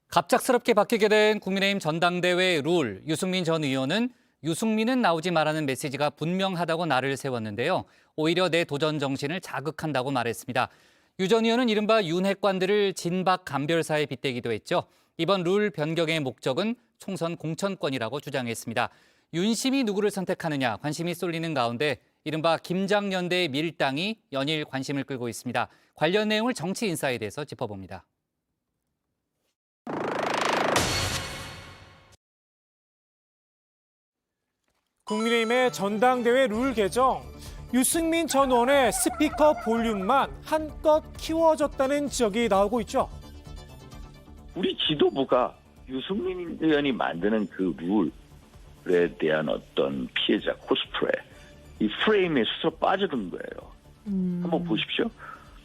갑작스럽게 바뀌게 된 국민의힘 전당대회 룰. 유승민 전 의원은 유승민은 나오지 말라는 메시지가 분명하다고 날을 세웠는데요. 오히려 내 도전 정신을 자극한다고 말했습니다. 유 전 의원은 이른바 윤핵관들을 진박 감별사에 빗대기도 했죠. 이번 룰 변경의 목적은 총선 공천권이라고 주장했습니다. 윤심이 누구를 선택하느냐 관심이 쏠리는 가운데 이른바 김장연대의 밀당이 연일 관심을 끌고 있습니다. 관련 내용을 정치인사이드에서 짚어봅니다. 국민의힘의 전당대회 룰 개정, 유승민 전 의원의 스피커 볼륨만 한껏 키워졌다는 지적이 나오고 있죠. 우리 지도부가 유승민 의원이 만드는 그 룰에 대한 어떤 피해자 코스프레, 이 프레임에 스스로 빠져든 거예요. 한번 보십시오.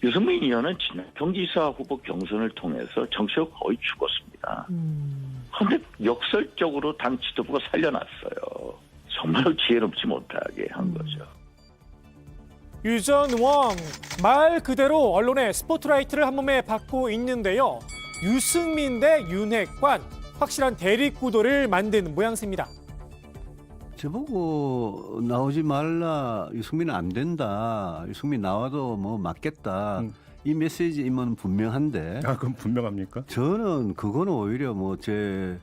유승민 의원은 지난 경기지사 후보 경선을 통해서 정치적 거의 죽었습니다. 그런데 역설적으로 당 지도부가 살려놨어요. 정말로 지혜롭지 못하게 한 거죠. 유 전 의원 말 그대로 언론의 스포트라이트를 한 몸에 받고 있는데요. 유승민 대 윤핵관, 확실한 대립구도를 만든 모양새입니다. 저보고 나오지 말라, 유승민은 안 된다, 유승민 나와도 뭐 맞겠다, 이 메시지임은 분명한데. 그럼 분명합니까? 저는 그거는 오히려 뭐 제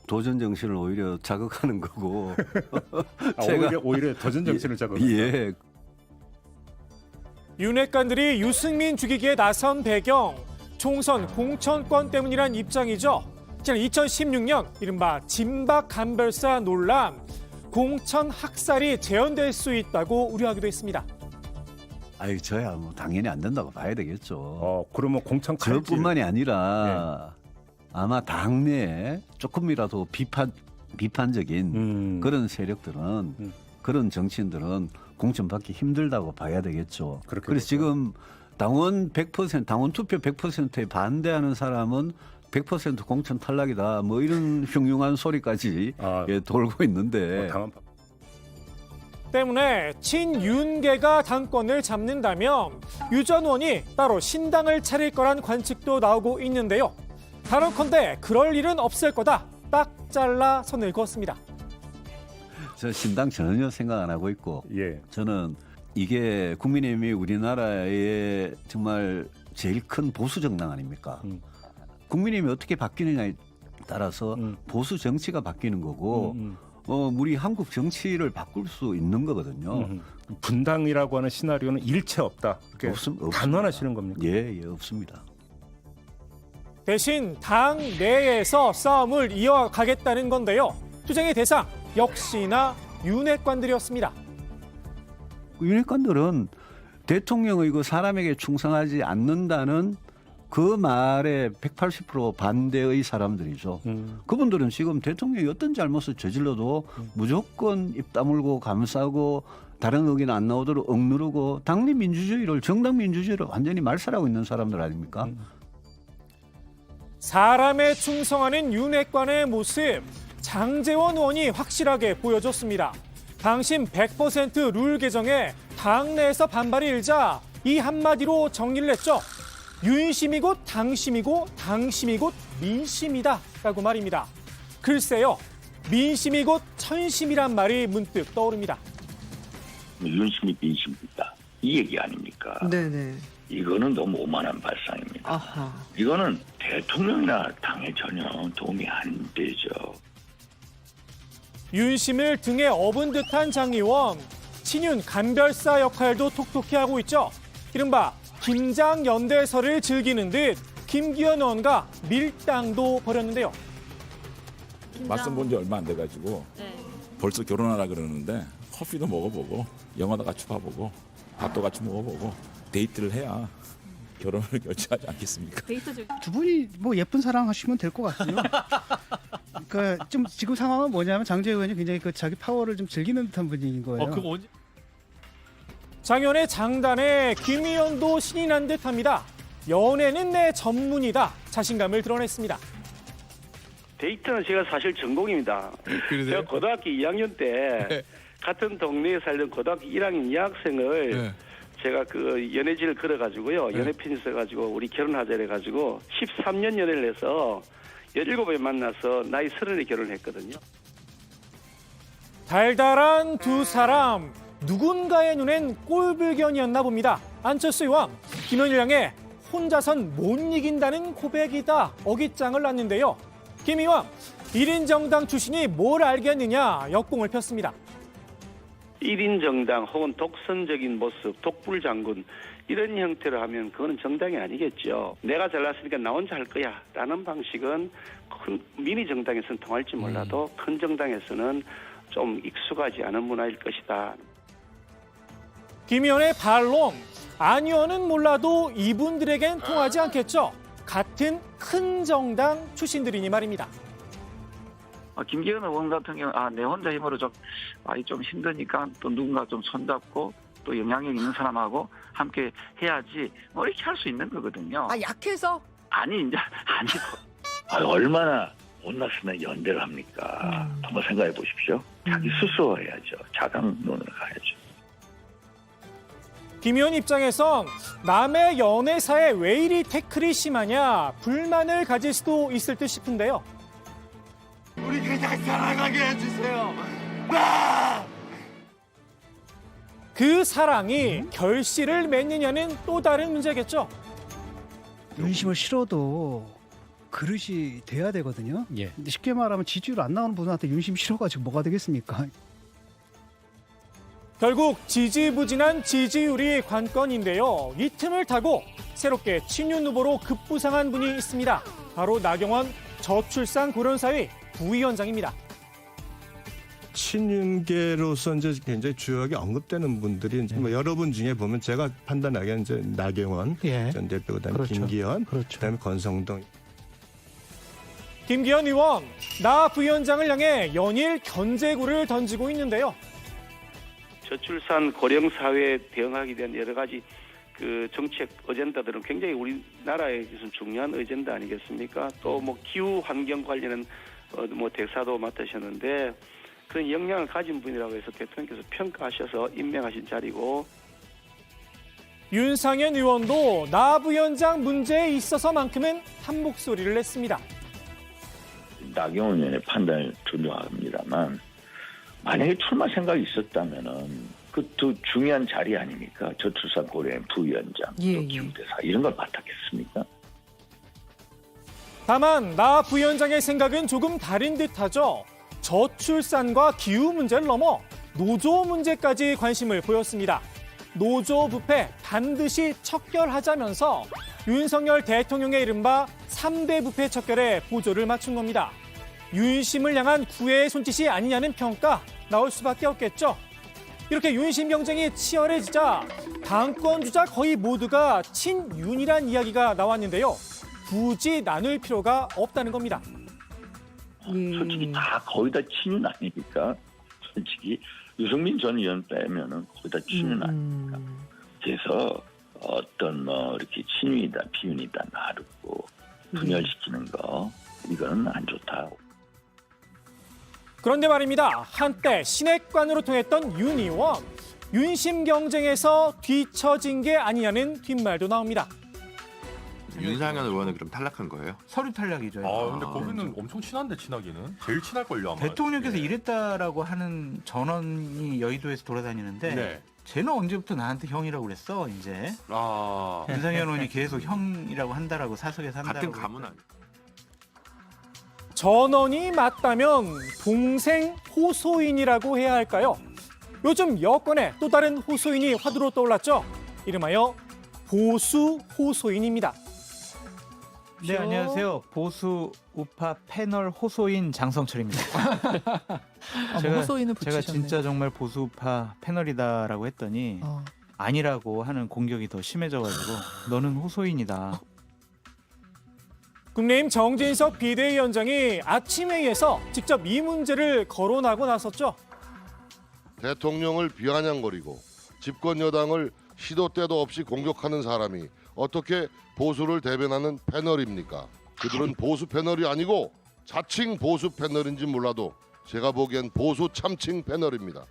도전 정신을 오히려 자극하는 거고. 오히려 도전 정신을 자극한다. 예. 윤핵관들이 유승민 죽이기에 나선 배경, 총선 공천권 때문이란 입장이죠. 지난 2016년 이른바 진박 감별사 논란, 공천 학살이 재현될 수 있다고 우려하기도 했습니다. 아유, 저야 뭐 당연히 안 된다고 봐야 되겠죠. 그러면 공천 칼질. 저뿐만이 아니라 아마 당내에 조금이라도 비판적인 그런 세력들은, 그런 정치인들은 공천받기 힘들다고 봐야 되겠죠. 그래서 지금 당원 100%, 당원 투표 100%에 반대하는 사람은 100% 공천 탈락이다, 뭐 이런 흉흉한 소리까지 돌고 있는데. 때문에 친윤계가 당권을 잡는다면 유 전 의원이 따로 신당을 차릴 거란 관측도 나오고 있는데요. 단언컨대 그럴 일은 없을 거다, 딱 잘라 선을 그었습니다. 저 신당 전혀 생각 안 하고 있고, 저는 이게 국민의힘이 우리나라의 정말 제일 큰 보수 정당 아닙니까? 국민의힘이 어떻게 바뀌느냐에 따라서 보수 정치가 바뀌는 거고, 우리 한국 정치를 바꿀 수 있는 거거든요. 분당이라고 하는 시나리오는 일체 없다. 단언하시는 겁니까? 예, 없습니다. 대신 당 내에서 싸움을 이어가겠다는 건데요. 투쟁의 대상 역시나 윤핵관들이었습니다. 윤핵관들은 대통령의 그 사람에게 충성하지 않는다는 그 말에 180% 반대의 사람들이죠. 그분들은 지금 대통령이 어떤 잘못을 저질러도 무조건 입 다물고 감싸고 다른 의견 안 나오도록 억누르고 당내 민주주의를, 정당 민주주의를 완전히 말살하고 있는 사람들 아닙니까? 사람에 충성하는 윤핵관의 모습, 장제원 의원이 확실하게 보여줬습니다. 당신 100%룰 개정에 당내에서 반발이 일자 이 한마디로 정리를 했죠. 윤심이 곧 당심이고 당심이 곧 민심이다 라고 말입니다. 글쎄요, 민심이 곧 천심이란 말이 문득 떠오릅니다. 윤심이 민심이다, 이 얘기 아닙니까? 네네. 이거는 너무 오만한 발상입니다. 아하. 이거는 대통령이나 당에 전혀 도움이 안 되죠. 윤심을 등에 업은 듯한 장 의원, 친윤 감별사 역할도 톡톡히 하고 있죠. 이른바 김장연대설을 즐기는 듯 김기현 의원과 밀당도 벌였는데요. 맞선 본 지 얼마 안 돼가지고 벌써 결혼하라 그러는데 커피도 먹어보고 영화도 같이 봐보고 밥도 같이 먹어보고 데이트를 해야 결혼을 결정하지 않겠습니까? 두 분이 뭐 예쁜 사랑하시면 될 것 같아요. 그러니까 좀 지금 상황은 뭐냐면 장제 의원이 굉장히 그 자기 파워를 좀 즐기는 듯한 분위기인 거예요. 장 의원의 장단에 김 의원도 신이 난 듯합니다. 연애는 내 전문이다, 자신감을 드러냈습니다. 데이트는 제가 사실 전공입니다. 제가 고등학교 2학년 때 같은 동네에 살던 고등학교 1학년 여학생을 제가 그 연애지를 걸어가지고요. 연애편지 써가지고 우리 결혼하자 해가지고 13년 연애를 해서 17에 만나서 나이 30에 결혼했거든요. 달달한 두 사람, 누군가의 눈엔 꼴불견이었나 봅니다. 안철수 의원, 김현일 향해 혼자선 못 이긴다는 고백이다 어깃장을 놨는데요. 김 의원, 1인 정당 출신이 뭘 알겠느냐 역공을 폈습니다. 1인 정당 혹은 독선적인 모습, 독불장군 이런 형태로 하면 그거는 정당이 아니겠죠. 내가 잘났으니까 나 혼자 할 거야 라는 방식은 큰 미니 정당에서는 통할지 몰라도 큰 정당에서는 좀 익숙하지 않은 문화일 것이다. 김 의원의 반론, 안 의원은 몰라도 이분들에겐 통하지 않겠죠. 같은 큰 정당 출신들이니 말입니다. 김기현 의원 같은 경우 내 혼자 힘으로 좀 힘드니까 또 누군가 좀 손잡고 또 영향력 있는 사람하고 함께 해야지 이렇게 할 수 있는 거거든요. 약해서? 얼마나 못났으면 연대를 합니까? 한번 생각해 보십시오. 자기 스스로 해야죠. 자강론을 가야죠. 김 의원 입장에선 남의 연애사에 왜 이리 태클이 심하냐 불만을 가질 수도 있을 듯 싶은데요. 우리 그냥 사랑하게 해주세요. 그 사랑이 결실을 맺느냐는 또 다른 문제겠죠. 윤심을 실어도 그릇이 돼야 되거든요. 예. 근데 쉽게 말하면 지지율 안 나오는 분한테 윤심 실어가지고 뭐가 되겠습니까? 결국 지지부진한 지지율이 관건인데요. 이 틈을 타고 새롭게 친윤 후보로 급부상한 분이 있습니다. 바로 나경원 저출산 고려사위 부위원장입니다. 친윤계로서 이제 굉장히 주요하게 언급되는 분들이 이제 뭐 여러분 중에 보면 제가 판단하기에는 이제 나경원 전 대표, 그다음에 그렇죠. 김기현, 그다음에 권성동. 김기현 의원, 나 부위원장을 향해 연일 견제구를 던지고 있는데요. 저출산 고령 사회에 대응하기 위한 여러 가지 그 정책 어젠다들은 굉장히 우리나라에 있어서 중요한 어젠다 아니겠습니까? 또 뭐 기후 환경 관련한 뭐 대사도 맡으셨는데 그런 역량을 가진 분이라고 해서 대통령께서 평가하셔서 임명하신 자리고. 윤상현 의원도 나 부위원장 문제에 있어서만큼은 한 목소리를 냈습니다. 나경원 의원의 판단을 존중합니다만 만약에 출마 생각이 있었다면은 그 더 중요한 자리 아닙니까? 저출산 고려인 부위원장, 또 기후대사 이런 걸 맡았겠습니까? 다만 나 부위원장의 생각은 조금 다른 듯하죠. 저출산과 기후 문제를 넘어 노조 문제까지 관심을 보였습니다. 노조 부패 반드시 척결하자면서 윤석열 대통령의 이른바 3대 부패 척결에 보조를 맞춘 겁니다. 윤심을 향한 구애의 손짓이 아니냐는 평가 나올 수밖에 없겠죠. 이렇게 윤심 경쟁이 치열해지자 당권 주자 거의 모두가 친윤이란 이야기가 나왔는데요. 굳이 나눌 필요가 없다는 겁니다. 솔직히 다 거의 다 친윤 아닙니까? 솔직히 유승민 전 의원 빼면은 거의 다 친윤 아닙니까? 그래서 어떤 이렇게 친윤이다 비윤이다 나르고 분열시키는 거 이거는 안 좋다. 그런데 말입니다. 한때 신핵관으로 통했던 윤 의원, 윤심 경쟁에서 뒤처진 게 아니냐는 뒷말도 나옵니다. 윤상현 의원은 그럼 탈락한 거예요? 서류 탈락이죠. 근데 거기는 엄청 친한데 친하기는 제일 친할걸요 아마. 대통령께서 이랬다라고 하는 전원이 여의도에서 돌아다니는데 쟤는 언제부터 나한테 형이라고 그랬어 이제. 윤상현 의원이 계속 형이라고 한다라고 사석에서 한다고. 같은 가문 아니에요? 전원이 맞다면 동생 호소인이라고 해야 할까요? 요즘 여권에 또 다른 호소인이 화두로 떠올랐죠. 이름하여 보수 호소인입니다. 네, 안녕하세요. 보수 우파 패널 호소인 장성철입니다. 제가 진짜 정말 보수 우파 패널이다라고 했더니 아니라고 하는 공격이 더 심해져가지고 너는 호소인이다. 국민의힘 정진석 비대위원장이 아침 회의에서 직접 이 문제를 거론하고 나섰죠. 대통령을 비아냥거리고 집권 여당을 시도 때도 없이 공격하는 사람이 어떻게 보수를 대변하는 패널입니까? 그들은 보수 패널이 아니고 자칭 보수 패널인지 몰라도 제가 보기엔 보수 참칭 패널입니다.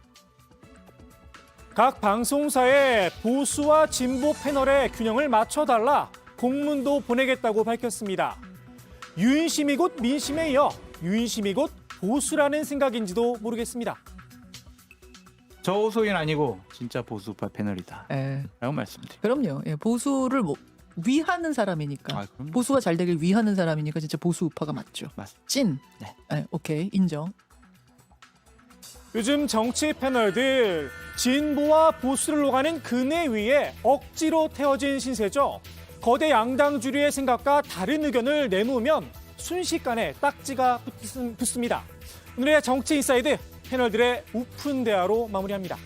각 방송사에 보수와 진보 패널의 균형을 맞춰달라 공문도 보내겠다고 밝혔습니다. 윤심이 곧 민심에 이어 윤심이 곧 보수라는 생각인지도 모르겠습니다. 저소인 아니고 진짜 보수파 패널이다. 예. 라고 말씀드립니다. 그럼요. 예, 보수를 위하는 사람이니까. 아, 그럼요. 보수가 잘 되길 위하는 사람이니까 진짜 보수 우파가 맞죠. 맞습니다. 찐. 네. 네, 오케이. 인정. 요즘 정치 패널들 진보와 보수를 오가는 그네 위에 억지로 태워진 신세죠. 거대 양당 주류의 생각과 다른 의견을 내놓으면 순식간에 딱지가 붙습니다. 오늘의 정치 인사이드 패널들의 오픈 대화로 마무리합니다.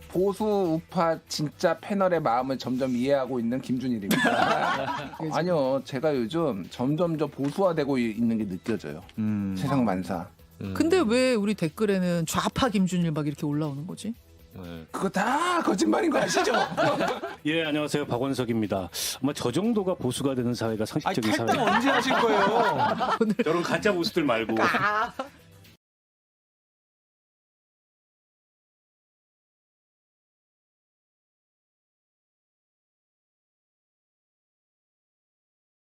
보수 우파 진짜 패널의 마음을 점점 이해하고 있는 김준일입니다. 아니요, 제가 요즘 점점 더 보수화되고 있는 게 느껴져요. 세상 만사. 근데 왜 우리 댓글에는 좌파 김준일 막 이렇게 올라오는 거지? 그거 다 거짓말인 거 아시죠? 예, 안녕하세요. 박원석입니다. 아마 저 정도가 보수가 되는 사회가 상식적인 사회. 언제 하실 거예요? 저런 가짜 보수들 말고.